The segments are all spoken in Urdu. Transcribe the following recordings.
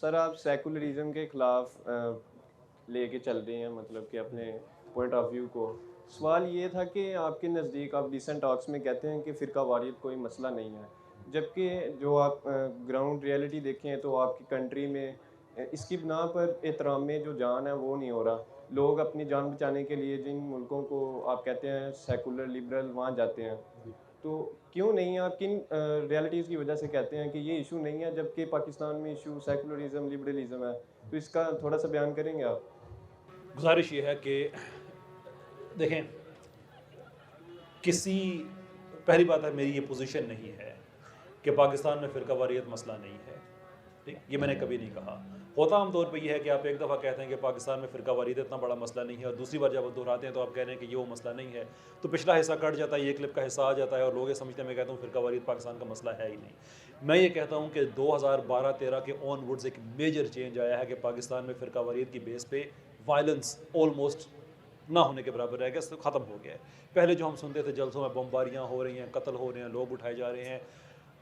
سر آپ سیکولرزم کے خلاف لے کے چل رہے ہیں، مطلب کہ اپنے پوائنٹ آف ویو کو. سوال یہ تھا کہ آپ کے نزدیک آپ ریسنٹ ٹاکس میں کہتے ہیں کہ فرقہ واریت کوئی مسئلہ نہیں ہے، جبکہ جو آپ گراؤنڈ ریئلٹی دیکھیں تو آپ کی کنٹری میں اس کی بنا پر احترام میں جو جان ہے وہ نہیں ہو رہا. لوگ اپنی جان بچانے کے لیے جن ملکوں کو آپ کہتے ہیں سیکولر لبرل وہاں جاتے ہیں. تو کیوں نہیں، آپ کن ریئلٹیز کی وجہ سے کہتے ہیں کہ یہ ایشو نہیں ہے جبکہ پاکستان میں ایشو سیکولرزم لبرلزم ہے؟ تو اس کا تھوڑا سا بیان کریں گے آپ؟ گزارش یہ ہے کہ دیکھیں، پہلی بات ہے میری یہ پوزیشن نہیں ہے کہ پاکستان میں فرقہ واریت مسئلہ نہیں ہے. ٹھیک، یہ میں نے کبھی نہیں کہا. ہوتا عام طور پہ یہ ہے کہ آپ ایک دفعہ کہتے ہیں کہ پاکستان میں فرقہ واریت اتنا بڑا مسئلہ نہیں ہے، اور دوسری بار جب آپ دہراتے ہیں تو آپ کہہ رہے ہیں کہ یہ وہ مسئلہ نہیں ہے، تو پچھلا حصہ کٹ جاتا ہے، یہ کلپ کا حصہ آ جاتا ہے اور لوگ یہ سمجھتے ہیں میں کہتا ہوں فرقہ واریت پاکستان کا مسئلہ ہے ہی نہیں. میں یہ کہتا ہوں کہ 2012-13 کے آن ورڈز ایک میجر چینج آیا ہے کہ پاکستان میں فرقہ واریت کی بیس پہ وائلنس آلموسٹ نہ ہونے کے برابر رہ گیا، ختم ہو گیا ہے. پہلے جو ہم سنتے تھے جلسوں میں بمباریاں ہو رہی ہیں، قتل ہو رہے ہیں، لوگ اٹھائے جا رہے ہیں،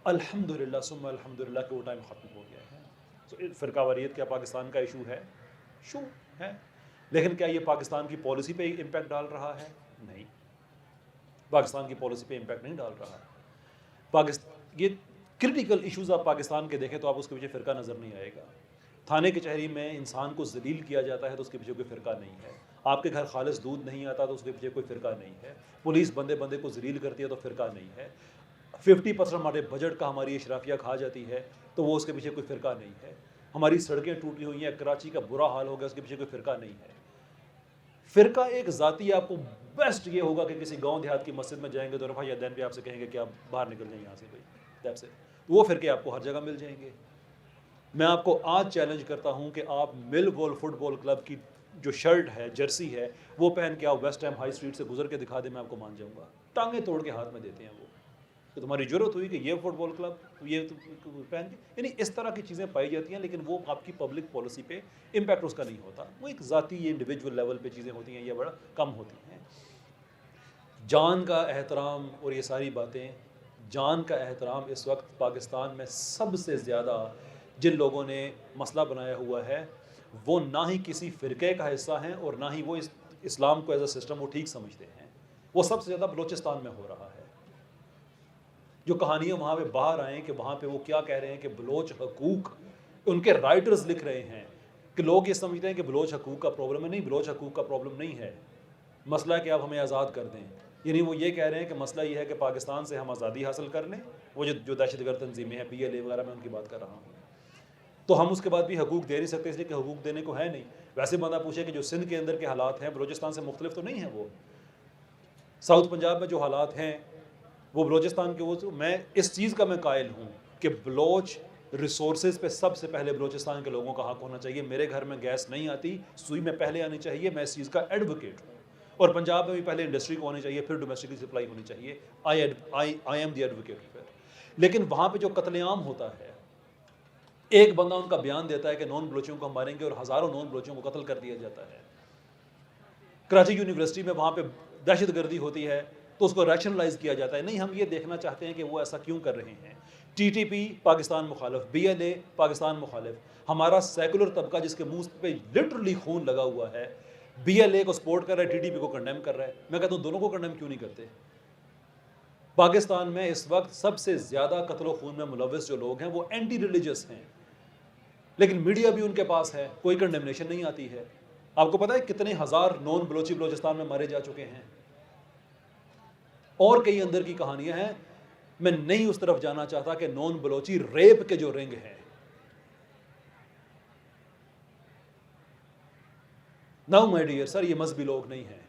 الحمدللہ ثم الحمدللہ کہ وہ ٹائم ختم ہو گیا ہے. فرقہ واریت کیا پاکستان کا ایشو ہے؟ ایشو ہے، لیکن کیا یہ پاکستان کی پالیسی پہ امپیکٹ ڈال رہا ہے؟ نہیں، پاکستان کی پالیسی پہ امپیکٹ نہیں ڈال رہا. یہ کرٹیکل ایشوز آپ پاکستان کے دیکھیں تو آپ اس کے پیچھے فرقہ نظر نہیں آئے گا. تھانے کچہری میں انسان کو ذلیل کیا جاتا ہے تو اس کے پیچھے کوئی فرقہ نہیں ہے. آپ کے گھر خالص دودھ نہیں آتا تو اس کے پیچھے کوئی فرقہ نہیں ہے. پولیس بندے بندے کو ذلیل کرتی ہے تو فرقہ نہیں ہے. 50% ہمارے بجٹ کا ہماری اشرافیہ کھا جاتی ہے تو وہ اس کے پیچھے کوئی فرقہ نہیں ہے. ہماری سڑکیں ٹوٹی ہوئی ہیں، کراچی کا برا حال ہو گیا، اس کے پیچھے کوئی فرقہ نہیں ہے. فرقہ ایک ذاتی، آپ کو بیسٹ یہ ہوگا کہ کسی گاؤں دیہات کی مسجد میں جائیں گے تو رفع یدین پہ آپ سے کہیں گے کہ آپ باہر نکل جائیں یہاں سے بھائی، دیٹس اٹ. وہ فرقے آپ کو ہر جگہ مل جائیں گے. میں آپ کو آج چیلنج کرتا ہوں کہ آپ مل بال فٹ بال کلب کی جو شرٹ ہے، جرسی ہے، وہ پہن کے آپ ویسٹ ہیم ہائی اسٹریٹ سے گزر کے دکھا دیں، میں آپ کو مان جاؤں گا. ٹانگیں توڑ کے ہاتھ میں دیتے ہیں وہ کہ تمہاری ضرورت ہوئی کہ یہ فٹ بال کلب یہ پہن کے، یعنی اس طرح کی چیزیں پائی جاتی ہیں، لیکن وہ آپ کی پبلک پالیسی پہ امپیکٹ اس کا نہیں ہوتا. وہ ایک ذاتی یہ انڈیویجول لیول پہ چیزیں ہوتی ہیں، یہ بڑا کم ہوتی ہیں. جان کا احترام اور یہ ساری باتیں، جان کا احترام اس وقت پاکستان میں سب سے زیادہ جن لوگوں نے مسئلہ بنایا ہوا ہے وہ نہ ہی کسی فرقے کا حصہ ہیں اور نہ ہی وہ اسلام کو ایز اے سسٹم وہ ٹھیک سمجھتے ہیں. وہ سب سے زیادہ بلوچستان میں ہو رہا ہے. جو کہانیاں وہاں پہ باہر آئیں کہ وہاں پہ وہ کیا کہہ رہے ہیں کہ بلوچ حقوق، ان کے رائٹرز لکھ رہے ہیں کہ لوگ یہ سمجھتے ہیں کہ بلوچ حقوق کا پرابلم ہے. نہیں، بلوچ حقوق کا پرابلم نہیں ہے. مسئلہ ہے کہ آپ ہمیں آزاد کر دیں. یعنی وہ یہ کہہ رہے ہیں کہ مسئلہ یہ ہے کہ پاکستان سے ہم آزادی حاصل کر لیں. وہ جو دہشت گرد تنظیمیں ہیں، PLA وغیرہ، میں ان کی بات کر رہا ہوں، تو ہم اس کے بعد بھی حقوق دے نہیں سکتے اس لیے کہ حقوق دینے کو ہے نہیں. ویسے بندہ پوچھے کہ جو سندھ کے اندر کے حالات ہیں بلوچستان سے مختلف تو نہیں ہیں. وہ ساؤتھ پنجاب میں جو حالات ہیں وہ بلوچستان کے، وہ میں اس چیز کا میں قائل ہوں کہ بلوچ ریسورسز پہ سب سے پہلے بلوچستان کے لوگوں کا حق ہونا چاہیے. میرے گھر میں گیس نہیں آتی، سوئی میں پہلے آنی چاہیے، میں اس چیز کا ایڈوکیٹ ہوں. اور پنجاب میں بھی پہلے انڈسٹری کو ہونی چاہیے، پھر ڈومیسٹک کی سپلائی ہونی چاہیے. I am the advocate. لیکن وہاں پہ جو قتل عام ہوتا ہے، ایک بندہ ان کا بیان دیتا ہے کہ نان بلوچوں کو ہم ماریں گے اور ہزاروں نان بلوچوں کو قتل کر دیا جاتا ہے. کراچی یونیورسٹی میں وہاں پہ دہشت گردی ہوتی ہے تو اس کو ریشنلائز کیا جاتا ہے. نہیں، ہم یہ دیکھنا چاہتے ہیں کہ وہ ایسا کیوں کر رہے ہیں. TTP پاکستان مخالف، BLA پاکستان مخالف. ہمارا سیکولر طبقہ جس کے منہ پہ لٹرلی خون لگا ہوا ہے، BLA کو سپورٹ کر رہا ہے، TTP کو کنڈیم کر رہا ہے. میں کہتا ہوں دونوں کو کنڈیم کیوں نہیں کرتے؟ پاکستان میں اس وقت سب سے زیادہ قتل و خون میں ملوث جو لوگ ہیں وہ اینٹی ریلیجس ہیں، لیکن میڈیا بھی ان کے پاس ہے، کوئی کنڈیمنیشن نہیں آتی ہے. آپ کو پتا ہے کتنے ہزار نون بلوچی بلوچستان میں مارے جا چکے ہیں؟ اور کئی اندر کی کہانیاں ہیں. میں نہیں اس طرف جانا چاہتا کہ نون بلوچی ریپ کے جو رنگ ہیں. نو مائی ڈیئر سر، یہ مذہبی لوگ نہیں ہیں،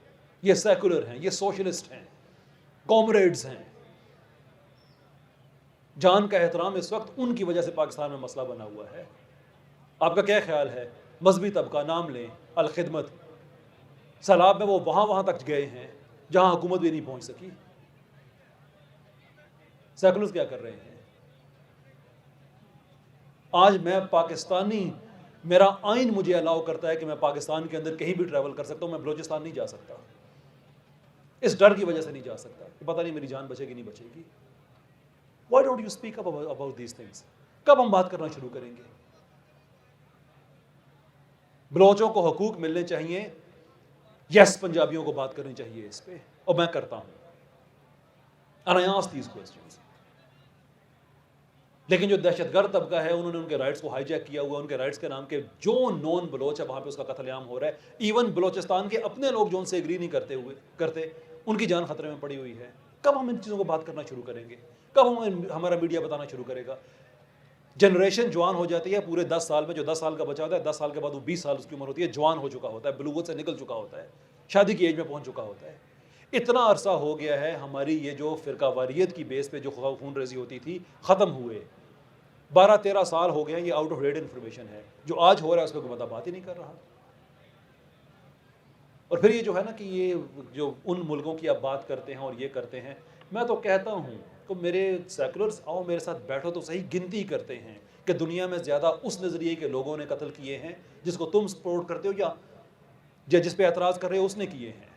یہ سیکولر ہیں، یہ سوشلسٹ ہیں، کامریڈز ہیں. جان کا احترام اس وقت ان کی وجہ سے پاکستان میں مسئلہ بنا ہوا ہے. آپ کا کیا خیال ہے؟ مذہبی طبقہ، نام لیں الخدمت، سیلاب میں وہ وہاں تک گئے ہیں جہاں حکومت بھی نہیں پہنچ سکی. سیکولرز کیا کر رہے ہیں؟ آج میں پاکستانی، میرا آئین مجھے الاؤ کرتا ہے کہ میں پاکستان کے اندر کہیں بھی ٹریول کر سکتا ہوں، میں بلوچستان نہیں جا سکتا. اس ڈر کی وجہ سے نہیں جا سکتا کہ پتہ نہیں میری جان بچے گی نہیں بچے گی. Why don't you speak up about these things؟ کب ہم بات کرنا شروع کریں گے؟ بلوچوں کو حقوق ملنے چاہیے، یس پنجابیوں کو بات کرنی چاہیے اس پہ، اور میں کرتا ہوں. And I ask these questions. لیکن جو دہشت گرد طبقہ ہے انہوں نے ان کے رائٹس کو ہائی جیک کیا ہوا، ان کے رائٹس کے نام کے جو نون بلوچ ہے وہاں پہ اس کا قتل عام ہو رہا ہے. ایون بلوچستان کے اپنے لوگ جو ان سے ایگری نہیں کرتے ان کی جان خطرے میں پڑی ہوئی ہے. کب ہم ان چیزوں کو بات کرنا شروع کریں گے؟ کب ہمارا میڈیا بتانا شروع کرے گا؟ جنریشن جوان ہو جاتی ہے پورے 10 سال میں، جو 10 سال کا بچہ ہوتا ہے 10 سال کے بعد وہ 20 سال اس کی عمر ہوتی ہے، جوان ہو چکا ہوتا ہے، بلوغت سے نکل چکا ہوتا ہے، شادی کی ایج میں پہنچ چکا ہوتا ہے. اتنا عرصہ ہو گیا ہے ہماری یہ جو فرقہ واریت کی بیس پہ جو خون ریزی ہوتی تھی ختم ہوئے. 12-13 سال ہو گئے ہیں. یہ آؤٹ آف ڈیٹ انفارمیشن ہے. جو آج ہو رہا ہے اس پہ کوئی بندہ بات ہی نہیں کر رہا. اور پھر یہ جو ہے نا کہ یہ جو ان ملکوں کی آپ بات کرتے ہیں اور یہ کرتے ہیں، میں تو کہتا ہوں کہ میرے سیکولرز آؤ میرے ساتھ بیٹھو تو صحیح، گنتی کرتے ہیں کہ دنیا میں زیادہ اس نظریے کے لوگوں نے قتل کیے ہیں جس کو تم سپورٹ کرتے ہو یا جس پہ اعتراض کر رہے ہو اس نے کیے ہیں.